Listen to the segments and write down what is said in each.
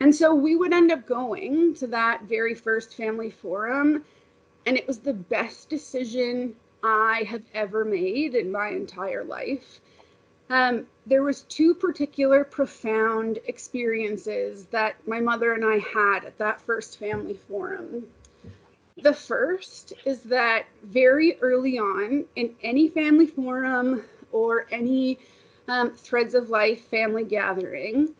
And so we would end up going to that very first family forum, and it was the best decision I have ever made in my entire life. There was two particular profound experiences that my mother and I had at that first family forum. The first is that very early on in any family forum or any Threads of Life family gathering,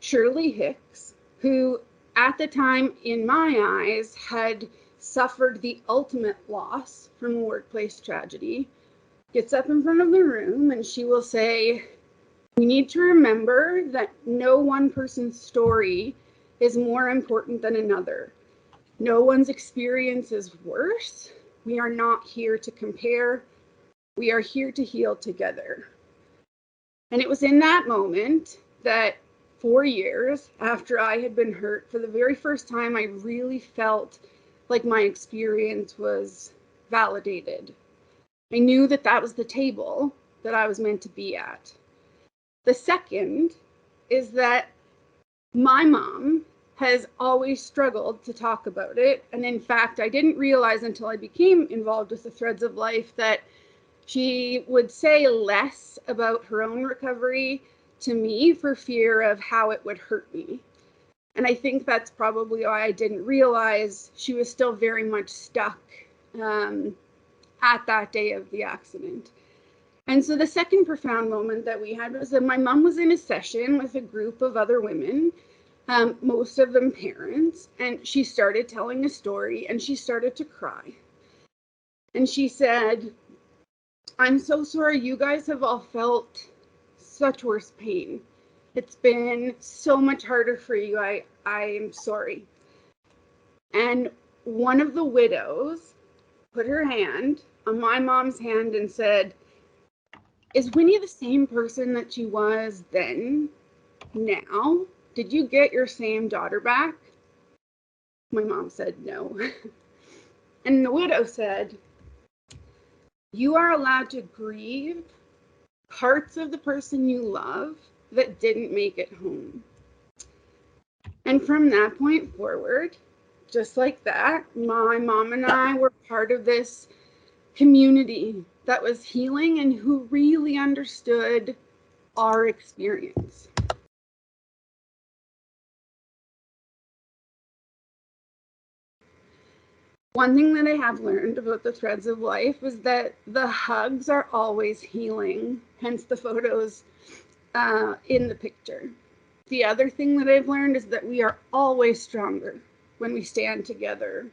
Shirley Hicks, who at the time in my eyes had suffered the ultimate loss from a workplace tragedy, gets up in front of the room and she will say, we need to remember that no one person's story is more important than another. No one's experience is worse. We are not here to compare. We are here to heal together. And it was in that moment that 4 years after I had been hurt, for the very first time, I really felt like my experience was validated. I knew that that was the table that I was meant to be at. The second is that my mom has always struggled to talk about it. And in fact, I didn't realize until I became involved with the Threads of Life that she would say less about her own recovery to me for fear of how it would hurt me. And I think that's probably why I didn't realize she was still very much stuck at that day of the accident. And so the second profound moment that we had was that my mom was in a session with a group of other women, most of them parents, and she started telling a story and she started to cry. And she said, I'm so sorry, you guys have all felt such worse pain. It's been so much harder for you. I am sorry. And one of the widows put her hand on my mom's hand and said, is Wynny the same person that she was then, now? Did you get your same daughter back? My mom said no. And the widow said, you are allowed to grieve parts of the person you love that didn't make it home. And from that point forward, just like that, my mom and I were part of this community that was healing and who really understood our experience. One thing that I have learned about the Threads of Life is that the hugs are always healing, hence the photos in the picture. The other thing that I've learned is that we are always stronger when we stand together.